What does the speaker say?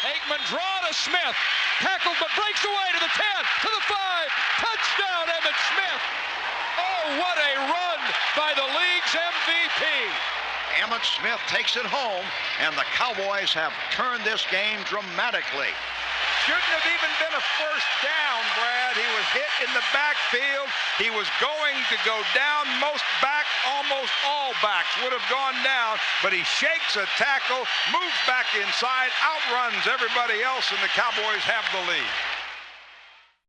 Aikman draw to Smith. Tackled but breaks away to the 10, to the 5. Touchdown, Emmitt Smith. Oh, what a run by the league's MVP. Emmitt Smith takes it home, and the Cowboys have turned this game dramatically. Shouldn't have even been a first down, Brad. He was hit in the backfield. He was going to go down. Almost all backs would have gone down, but he shakes a tackle, moves back inside, outruns everybody else, and the Cowboys have the lead.